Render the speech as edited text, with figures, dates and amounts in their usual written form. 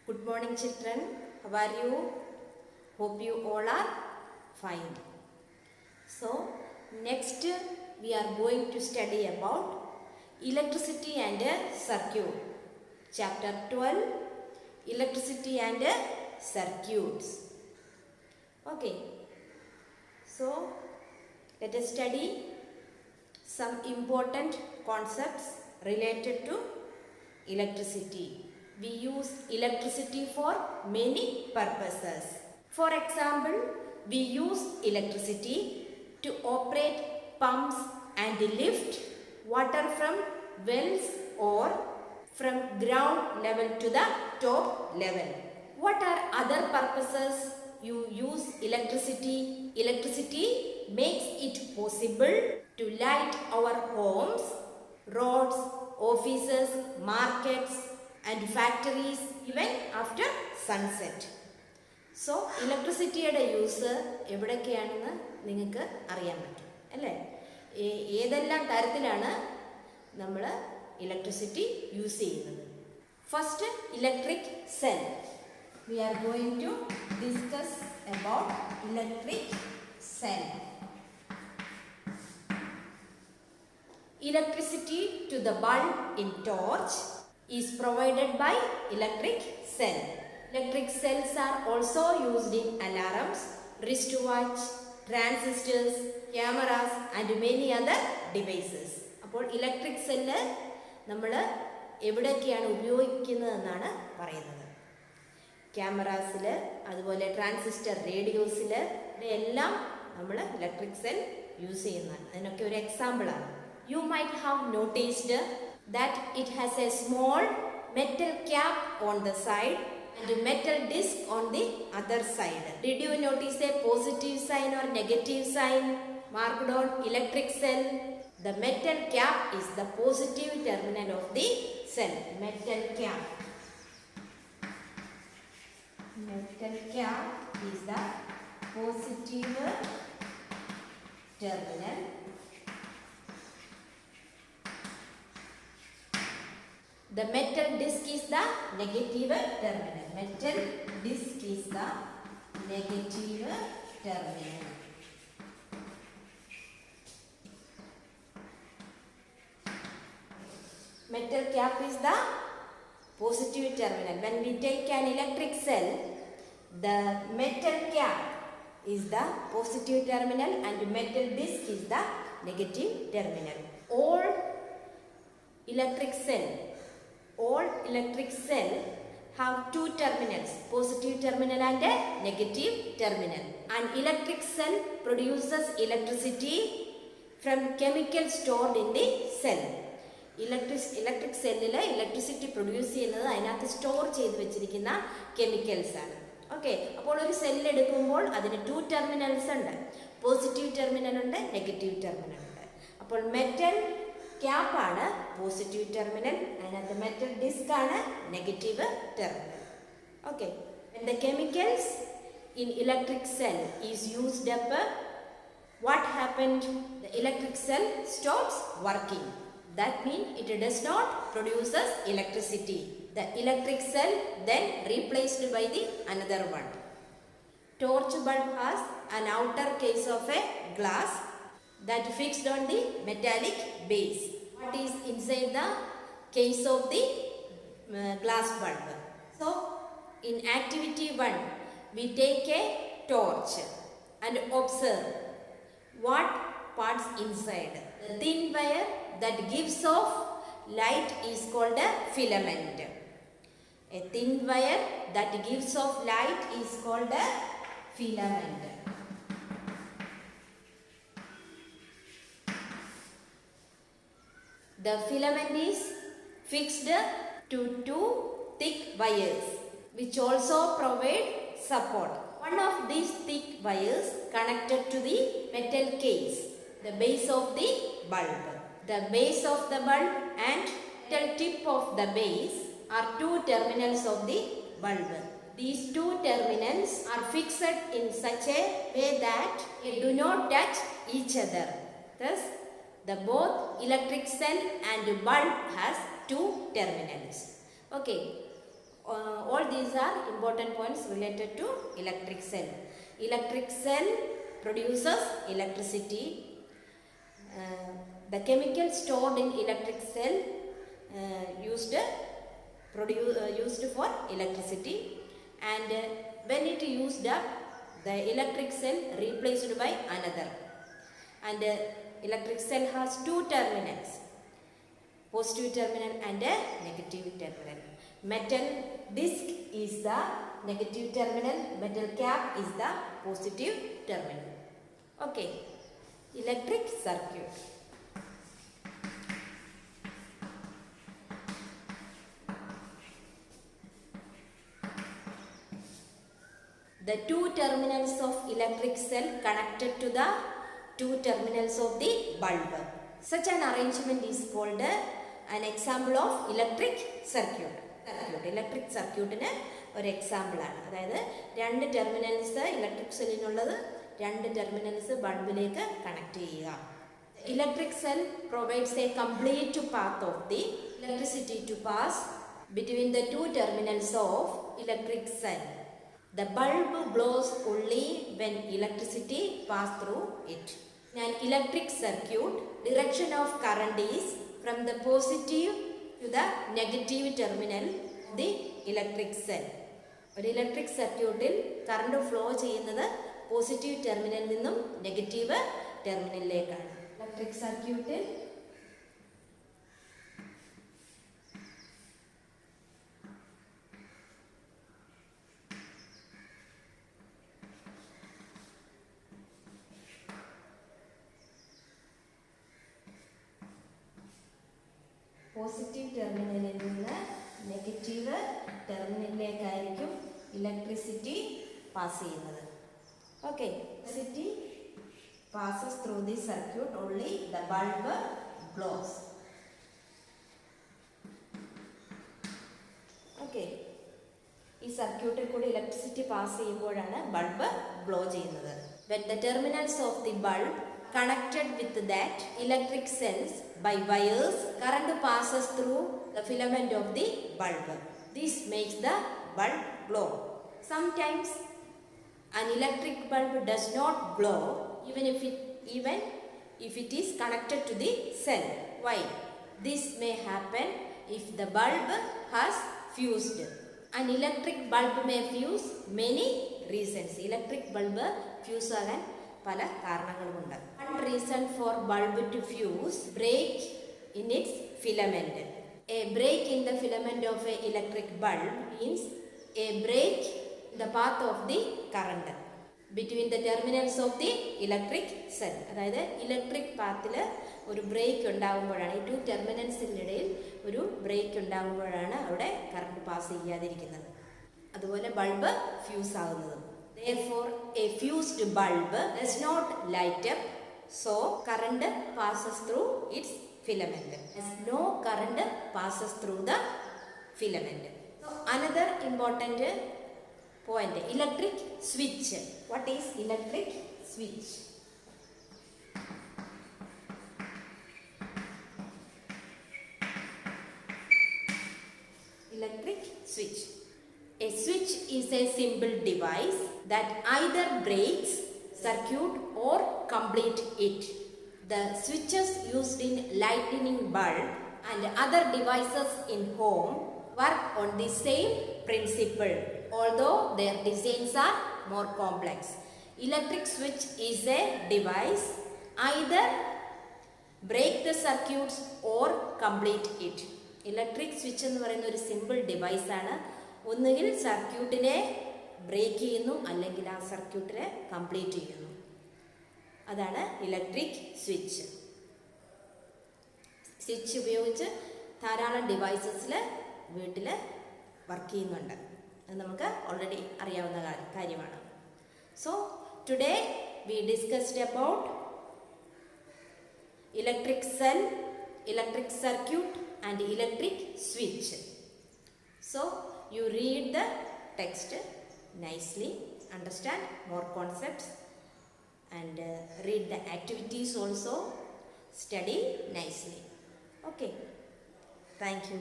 Good morning children, how are you? Hope you all are fine. So next we are going to study about electricity and circuit. Chapter 12, electricity and circuits. Okay, so let us study some important concepts related to electricity. We use electricity for many purposes. For example, we use electricity to operate pumps and lift water from wells or from ground level to the top level. What are other purposes you use electricity? Electricity makes it possible to light our homes, roads, offices, markets and factories even after sunset. So, ഇലക്ട്രിസിറ്റിയുടെ use എവിടെയൊക്കെയാണെന്ന് നിങ്ങൾക്ക് അറിയാൻ പറ്റും അല്ലേ? ഏതെല്ലാം തരത്തിലാണ് നമ്മൾ electricity use ചെയ്യുന്നത്? First, electric cell. We are going to discuss about electric cell. Electricity to the bulb in torch is provided by electric cell. Electric cells are also used in alarms, wristwatch, transistors, cameras and many other devices. അപ്പോൾ electric cell നമ്മൾ എവിടെയൊക്കെയാണ് ഉപയോഗിക്കുന്നതെന്നാണ് പറയുന്നത്. ക്യാമറാസിൽ, അതുപോലെ transistor റേഡിയോസിൽ എല്ലാം നമ്മൾ electric cell use ചെയ്യുന്നതാണ്. അതിനൊക്കെ ഒരു എക്സാമ്പിളാണ്. You might have noticed that it has a small metal cap on the side and a metal disc on the other side. Did you notice a positive sign or negative sign marked on electric cell? The metal cap is the positive terminal of the cell. Metal cap. Metal cap is the positive terminal. The metal disc is the negative terminal. Metal disc is the negative terminal. Metal cap is the positive terminal. When we take an electric cell, the metal cap is the positive terminal and metal disc is the negative terminal. All electric cell have two terminals, positive terminal and a negative terminal. An electric cell produces electricity from chemicals stored in the cell. Electric cell electricity produce ചെയ്യുന്നത് അതിനകത്ത് store ചെയ്ത് വെച്ചിരിക്കുന്ന chemicals ആണ്. Okay, അപ്പോൾ ഒരു cell എടുക്കുമ്പോൾ അതിന് to terminals ഉണ്ട്. പോസിറ്റീവ് ടെർമിനൽ ഉണ്ട്, നെഗറ്റീവ് ടെർമിനൽ ഉണ്ട്. അപ്പോൾ മെറ്റൽ ക്യാപ്പ് ആണ് പോസിറ്റീവ് ടെർമിനൽ, അതിനകത്ത് മെറ്റൽ ഡിസ്ക് ആണ് negative terminal. Okay, when the chemicals in electric cell is used up, what happened? The electric cell stops working. That means it does not produces electricity. The electric cell then replaced by the another one. Torch bulb has an outer case of a glass that fixed on the metallic base. What is inside the case of the glass bulb? So, in activity 1, we take a torch and observe what parts inside. The thin wire that gives off light is called a filament. A thin wire that gives off light is called a filament. The filament is fixed to two thick wires which also provide support. One of these thick wires connected to the metal case, the base of the bulb. The base of the bulb and metal tip of the base are two terminals of the bulb. These two terminals are fixed in such a way that they do not touch each other. Thus, the both electric cell and bulb has two terminals. Okay. All these are important points related to electric cell. Electric cell produces electricity. The chemical stored in electric cell used for electricity, and when it used up, the electric cell replaced by another. And electric cell has two terminals, positive terminal and a negative terminal. Metal disc is the negative terminal, metal cap is the positive terminal. Okay, electric circuit. The two terminals of electric cell connected to the two terminals of the bulb. Such an arrangement is called an example of electric circuit. Electric circuit is an example. That is, two terminals electric cell two terminals bulb connect. Electric cell provides a complete path of the electricity to pass between the two terminals of electric cell. The bulb glows only when electricity passes through it. In an electric circuit, direction of current is from the positive to the negative terminal of the electric cell. An electric circuit, current flow ചെയ്യുന്നത് positive terminal നിന്നും negative terminalലേക്കാണ്. Electric circuit positive ടെർമിനലിൽ നിന്ന് negative ടെർമിനലിലേക്കായിരിക്കും electricity pass ചെയ്യുന്നത്. Okay, electricity passes through the circuit only the bulb glows. Okay, ഈ സർക്യൂട്ടിൽ കൂടി electricity pass ചെയ്യുമ്പോഴാണ് bulb glow ചെയ്യുന്നത്. When the terminals of the bulb connected with that electric cells by wires, current passes through the filament of the bulb. This makes the bulb glow. Sometimes an electric bulb does not glow even if it is connected to the cell. Why? This may happen if the bulb has fused. An electric bulb may fuse many reasons. Electric bulb fuse ആകാൻ പല കാരണങ്ങളുമുണ്ട്. One reason for bulb to fuse, break in its filament. A break in the filament of an electric bulb means a break in the path of the current between the terminals of the electric cell. അതായത് electric പാത്തിൽ ഒരു break ഉണ്ടാകുമ്പോഴാണ്, ഈ to ടെർമിനൽസിനിടയിൽ ഒരു break ഉണ്ടാകുമ്പോഴാണ് അവിടെ current pass ചെയ്യാതിരിക്കുന്നത്. അതുപോലെ bulb fuse ആകുന്നത്. Therefore, a fused bulb does not light up, so current passes through its filament. As no current passes through the filament. So, another important point, electric switch. What is electric switch? Electric switch. A switch is a simple device that either breaks circuit or complete it. The switches used in lighting bulb and other devices in home work on the same principle, although their designs are more complex. Electric switch is a device either break the circuits or complete it. Electric switch എന്ന് പറയുന്ന ഒരു simple device ആണ്. ഒന്നുകിൽ സർക്യൂട്ടിനെ break ചെയ്യുന്നു, അല്ലെങ്കിൽ ആ സർക്യൂട്ടിനെ കംപ്ലീറ്റ് ചെയ്യുന്നു. അതാണ് ഇലക്ട്രിക് സ്വിച്ച്. സ്വിച്ച് ഉപയോഗിച്ച് ധാരാളം ഡിവൈസസിൽ വീട്ടിൽ വർക്ക് ചെയ്യുന്നുണ്ട്. അത് നമുക്ക് ഓൾറെഡി അറിയാവുന്ന കാര്യമാണ്. So today we discussed about electric cell, electric circuit and electric switch. So you read the text nicely, understand more concepts, and read the activities also, study nicely. Okay, thank you.